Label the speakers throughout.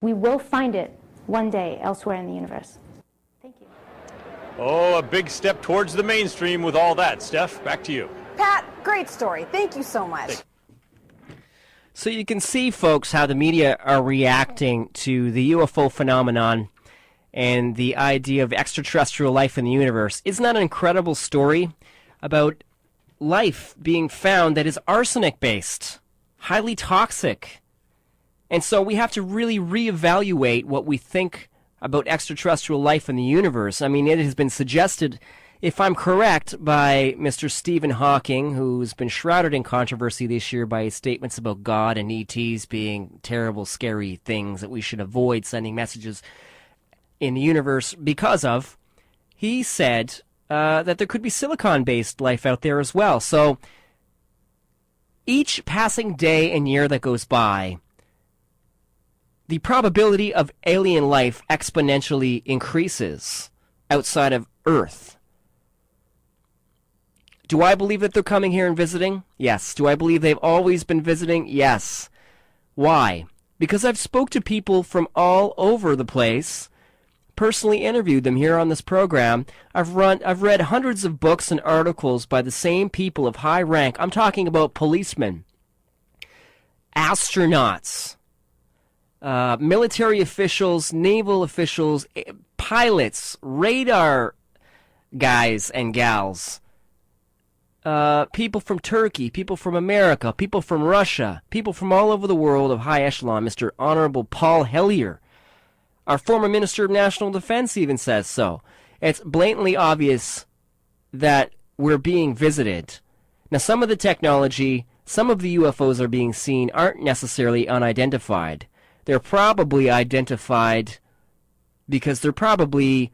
Speaker 1: We will find it one day elsewhere in the universe. Thank you.
Speaker 2: Oh, a big step towards the mainstream with all that. Steph, back to you.
Speaker 3: Pat, great story. Thank you so much.
Speaker 4: So you can see, folks, how the media are reacting to the UFO phenomenon and the idea of extraterrestrial life in the universe. Isn't that an incredible story about life being found that is arsenic-based, highly toxic? And so we have to really reevaluate what we think about extraterrestrial life in the universe. I mean, it has been suggested, if I'm correct, by Mr. Stephen Hawking, who's been shrouded in controversy this year by his statements about God and ETs being terrible, scary things that we should avoid sending messages in the universe because of. He said that there could be silicon-based life out there as well. So each passing day and year that goes by, the probability of alien life exponentially increases outside of Earth. Do I believe that they're coming here and visiting? Yes. Do I believe they've always been visiting? Yes. Why? Because I've spoke to people from all over the place, personally interviewed them here on this program. I've read hundreds of books and articles by the same people of high rank. I'm talking about policemen, astronauts, military officials, naval officials, pilots, radar guys and gals, people from Turkey, people from America, people from Russia, people from all over the world of high echelon. Mr. Honorable Paul Hellyer, our former Minister of National Defense, even says so. It's blatantly obvious that we're being visited. Now, some of the technology, some of the UFOs are being seen aren't necessarily unidentified. They're probably identified because they're probably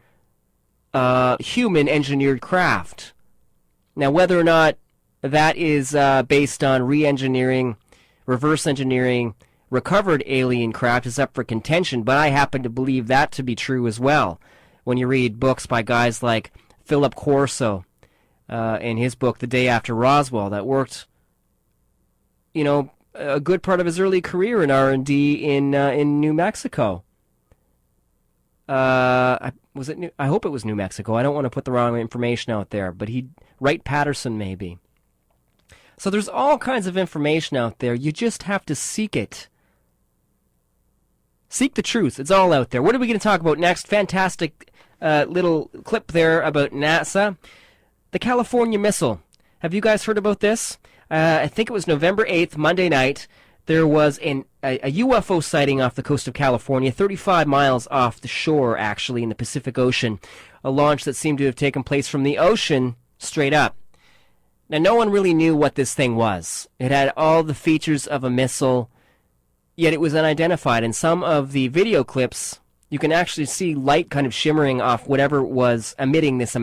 Speaker 4: human-engineered craft. Now, whether or not that is based on re-engineering, reverse engineering, recovered alien craft is up for contention, but I happen to believe that to be true as well. When you read books by guys like Philip Corso in his book, The Day After Roswell, that worked, a good part of his early career in R&D in New Mexico. I hope it was New Mexico. I don't want to put the wrong information out there, but Wright-Patterson maybe. So there's all kinds of information out there. You just have to seek it. Seek the truth. It's all out there. What are we going to talk about next? Fantastic little clip there about NASA. The California missile. Have you guys heard about this? I think it was November 8th, Monday night. There was a UFO sighting off the coast of California, 35 miles off the shore, actually, in the Pacific Ocean. A launch that seemed to have taken place from the ocean straight up. Now, no one really knew what this thing was. It had all the features of a missile, yet it was unidentified. In some of the video clips, you can actually see light kind of shimmering off whatever was emitting this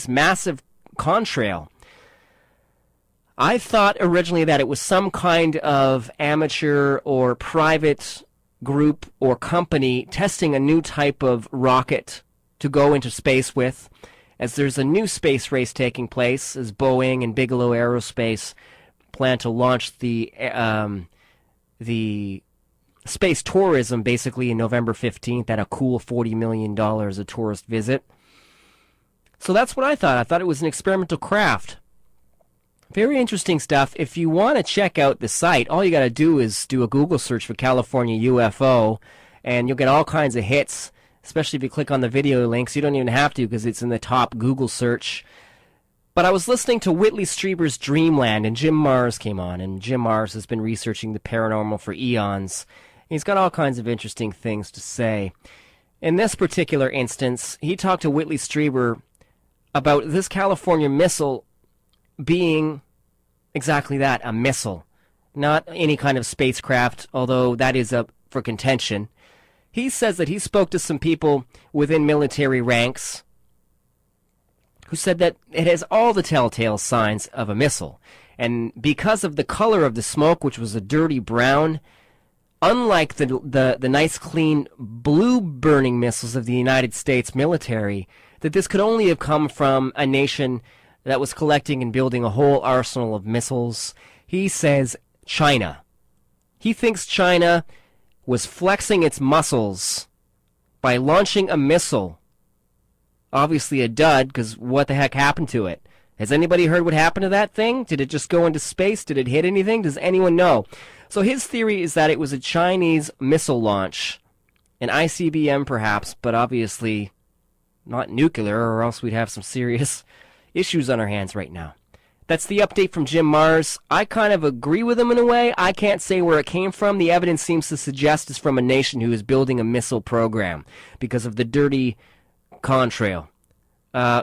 Speaker 4: massive contrail. I thought originally that it was some kind of amateur or private group or company testing a new type of rocket to go into space with, as there's a new space race taking place as Boeing and Bigelow Aerospace plan to launch the space tourism basically in November 15th at a cool $40 million a tourist visit. So that's what I thought. I thought it was an experimental craft. Very interesting stuff. If you want to check out the site, all you got to do is do a Google search for California UFO, and you'll get all kinds of hits, especially if you click on the video links. You don't even have to because it's in the top Google search. But I was listening to Whitley Strieber's Dreamland, and Jim Marrs came on, and Jim Marrs has been researching the paranormal for eons. He's got all kinds of interesting things to say. In this particular instance, he talked to Whitley Strieber about this California missile being exactly that, a missile. Not any kind of spacecraft, although that is up for contention. He says that he spoke to some people within military ranks who said that it has all the telltale signs of a missile. And because of the color of the smoke, which was a dirty brown, unlike the nice, clean, blue-burning missiles of the United States military, that this could only have come from a nation that was collecting and building a whole arsenal of missiles. He says China. He thinks China was flexing its muscles by launching a missile. Obviously a dud, because what the heck happened to it? Has anybody heard what happened to that thing? Did it just go into space? Did it hit anything? Does anyone know? So his theory is that it was a Chinese missile launch, an ICBM perhaps, but obviously not nuclear, or else we'd have some serious issues on our hands right now. That's the update from Jim Marrs. I kind of agree with him in a way. I can't say where it came from. The evidence seems to suggest it's from a nation who is building a missile program because of the dirty contrail.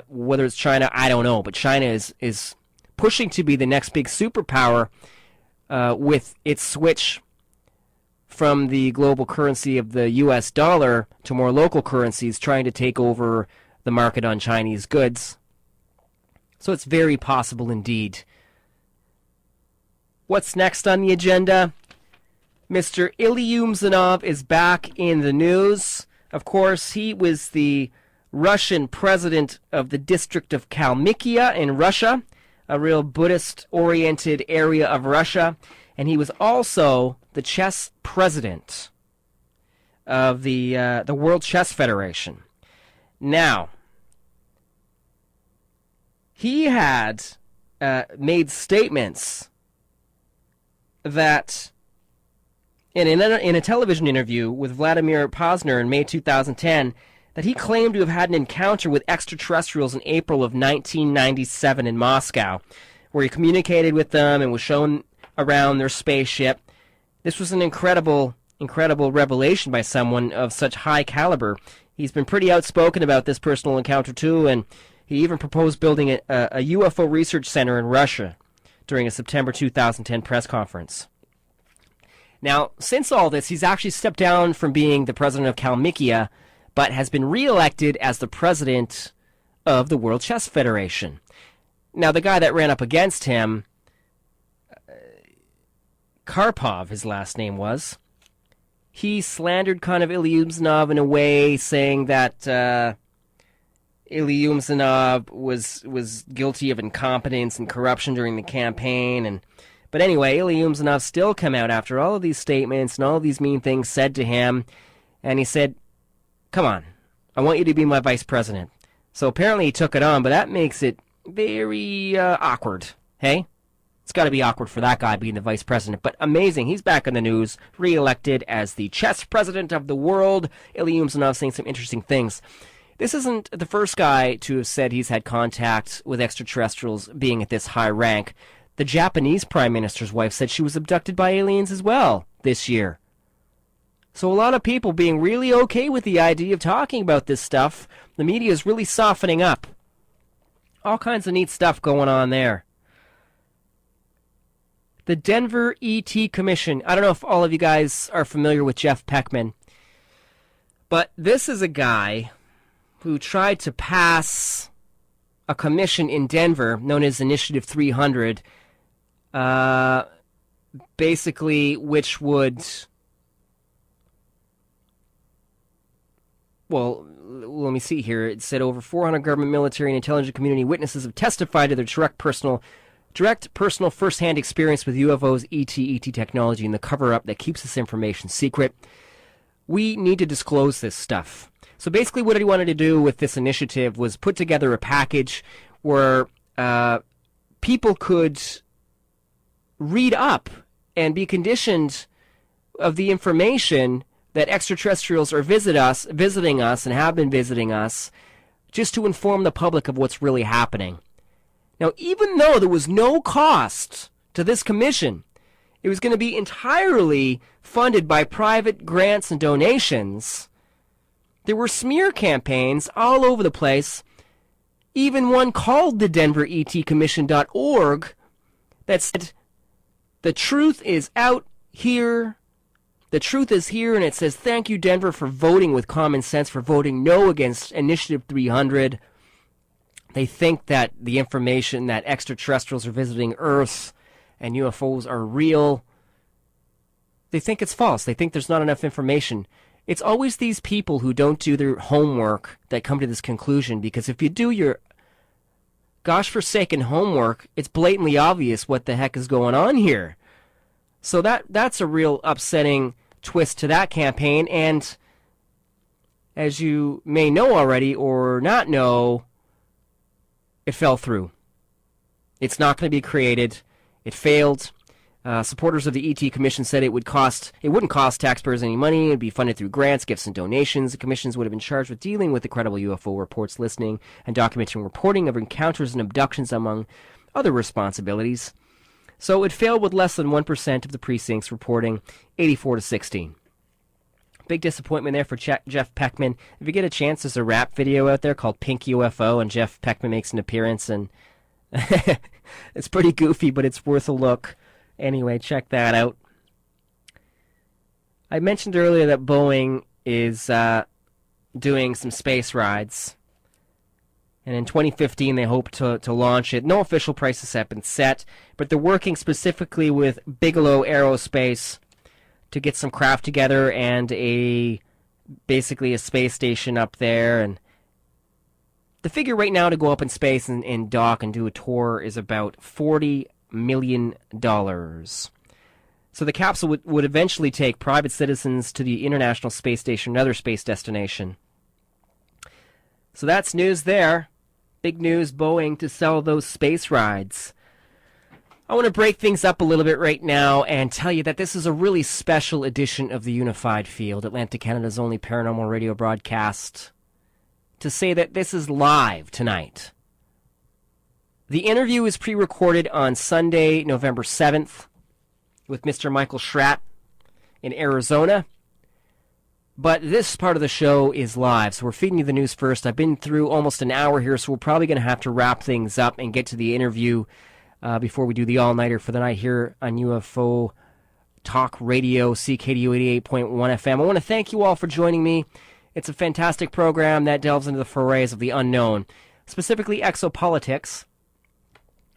Speaker 4: Whether it's China, I don't know. But China is pushing to be the next big superpower with its switch from the global currency of the U.S. dollar to more local currencies, trying to take over the market on Chinese goods. So it's very possible indeed. What's next on the agenda? Mr. Ilyumzhinov is back in the news. Of course, he was the Russian president of the District of Kalmykia in Russia, a real Buddhist-oriented area of Russia. And he was also the chess president of the World Chess Federation. Now, he had made statements that in a television interview with Vladimir Posner in May 2010, that he claimed to have had an encounter with extraterrestrials in April of 1997 in Moscow, where he communicated with them and was shown around their spaceship. This was an incredible revelation by someone of such high caliber. He's been pretty outspoken about this personal encounter too, and he even proposed building a UFO research center in Russia during a September 2010 press conference. Now, since all this, he's actually stepped down from being the president of Kalmykia, but has been re-elected as the president of the World Chess Federation. Now, the guy that ran up against him, Karpov, his last name was, he slandered kind of Ilyumzhinov in a way, saying that Ilyumzhinov was guilty of incompetence and corruption during the campaign. But anyway, Ilyumzhinov still come out after all of these statements and all of these mean things said to him, and he said, come on, I want you to be my vice president. So apparently he took it on, but that makes it very awkward, hey? It's got to be awkward for that guy being the vice president. But amazing, he's back in the news, re-elected as the chess president of the world. Ilyumzhinov saying some interesting things. This isn't the first guy to have said he's had contact with extraterrestrials being at this high rank. The Japanese prime minister's wife said she was abducted by aliens as well this year. So a lot of people being really okay with the idea of talking about this stuff. The media is really softening up. All kinds of neat stuff going on there. The Denver ET Commission. I don't know if all of you guys are familiar with Jeff Peckman, but this is a guy who tried to pass a commission in Denver known as Initiative 300, basically which would, well, let me see here. It said over 400 government, military, and intelligence community witnesses have testified to their direct personal first-hand experience with UFOs, ET technology, and the cover-up that keeps this information secret. We need to disclose this stuff. So basically what he wanted to do with this initiative was put together a package where people could read up and be conditioned of the information that extraterrestrials are visiting us and have been visiting us, just to inform the public of what's really happening. Now, even though there was no cost to this commission, it was going to be entirely funded by private grants and donations, there were smear campaigns all over the place, even one called the DenverETCommission.org that said, the truth is out here, the truth is here, and it says, thank you, Denver, for voting with common sense, for voting no against Initiative 300. They think that the information that extraterrestrials are visiting Earth and UFOs are real, they think it's false. They think there's not enough information. It's always these people who don't do their homework that come to this conclusion, because if you do your gosh-forsaken homework, it's blatantly obvious what the heck is going on here. So that's a real upsetting twist to that campaign. And as you may know already or not know, it fell through. It's not going to be created. It failed. Supporters of the ET Commission said it wouldn't cost taxpayers any money. It would be funded through grants, gifts, and donations. The commissions would have been charged with dealing with the credible UFO reports, listening, and documenting reporting of encounters and abductions, among other responsibilities. So it failed with less than 1% of the precincts reporting 84-16. Big disappointment there for Jeff Peckman. If you get a chance, there's a rap video out there called Pink UFO, and Jeff Peckman makes an appearance, and it's pretty goofy, but it's worth a look. Anyway, check that out. I mentioned earlier that Boeing is doing some space rides. And in 2015, they hope to launch it. No official prices have been set, but they're working specifically with Bigelow Aerospace to get some craft together and basically a space station up there. And the figure right now to go up in space and dock and do a tour is about $40 million. So the capsule would eventually take private citizens to the International Space Station, another space destination. So that's news there. Big news, Boeing to sell those space rides. I want to break things up a little bit right now and tell you that this is a really special edition of the Unified Field, Atlantic Canada's only paranormal radio broadcast, to say that this is live tonight. The interview is pre-recorded on Sunday, November 7th, with Mr. Michael Schratt in Arizona. But this part of the show is live, so we're feeding you the news first. I've been through almost an hour here, so we're probably going to have to wrap things up and get to the interview before we do the all-nighter for the night here on UFO Talk Radio, CKDU 88.1 FM. I want to thank you all for joining me. It's a fantastic program that delves into the forays of the unknown, specifically exopolitics,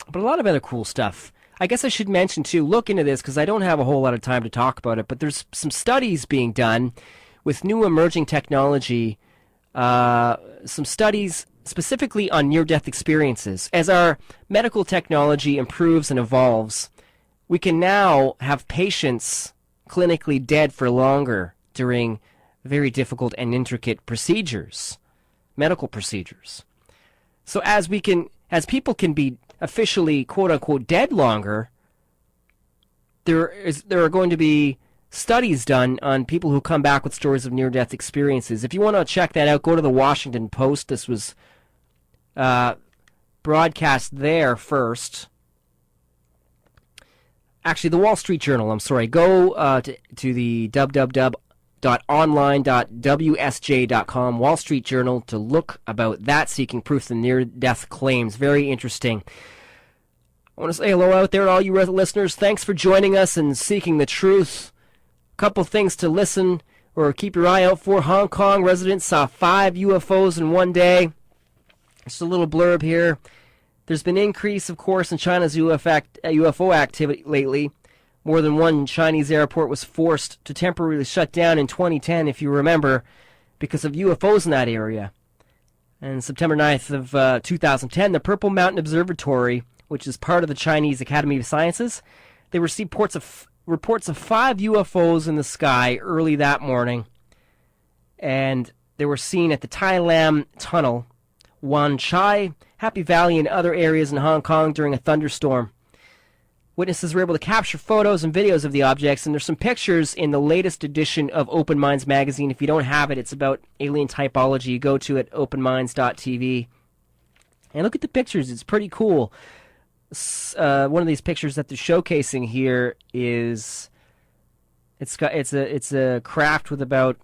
Speaker 4: but a lot of other cool stuff. I guess I should mention, too, look into this because I don't have a whole lot of time to talk about it, but there's some studies being done with new emerging technology, some studies specifically on near-death experiences. As our medical technology improves and evolves, we can now have patients clinically dead for longer during very difficult and intricate procedures, medical procedures. So as people can be officially, quote-unquote, dead longer, there are going to be studies done on people who come back with stories of near-death experiences. If you want to check that out, go to the Washington Post. This was broadcast there first. Actually, the Wall Street Journal, I'm sorry. Go to the www.online.wsj.com, Wall Street Journal, to look about that, seeking proof of near-death claims. Very interesting. I want to say hello out there to all you listeners. Thanks for joining us and seeking the truth. A couple things to listen or keep your eye out for. Hong Kong residents saw 5 UFOs in one day. Just a little blurb here. There's been increase, of course, in China's UFO activity lately. More than one Chinese airport was forced to temporarily shut down in 2010, if you remember, because of UFOs in that area. And September 9th of 2010, the Purple Mountain Observatory, which is part of the Chinese Academy of Sciences, they received reports of 5 UFOs in the sky early that morning. And they were seen at the Tai Lam Tunnel, Wan Chai, Happy Valley, and other areas in Hong Kong during a thunderstorm. Witnesses were able to capture photos and videos of the objects, and there's some pictures in the latest edition of Open Minds magazine. If you don't have it, it's about alien typology. You go to it, openminds.tv, and look at the pictures. It's pretty cool. One of these pictures that they're showcasing here is it's a craft with about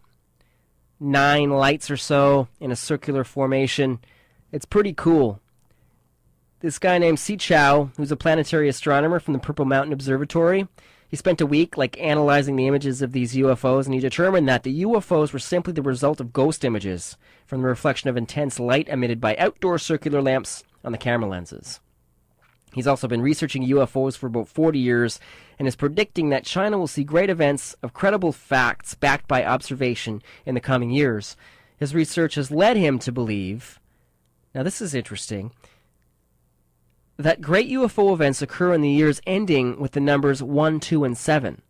Speaker 4: 9 lights or so in a circular formation. It's pretty cool. This guy named Si Chow, who's a planetary astronomer from the Purple Mountain Observatory, he spent a week analyzing the images of these UFOs, and he determined that the UFOs were simply the result of ghost images from the reflection of intense light emitted by outdoor circular lamps on the camera lenses. He's also been researching UFOs for about 40 years and is predicting that China will see great events of credible facts backed by observation in the coming years. His research has led him to believe, now this is interesting, that great UFO events occur in the years ending with the numbers 1, 2, and 7.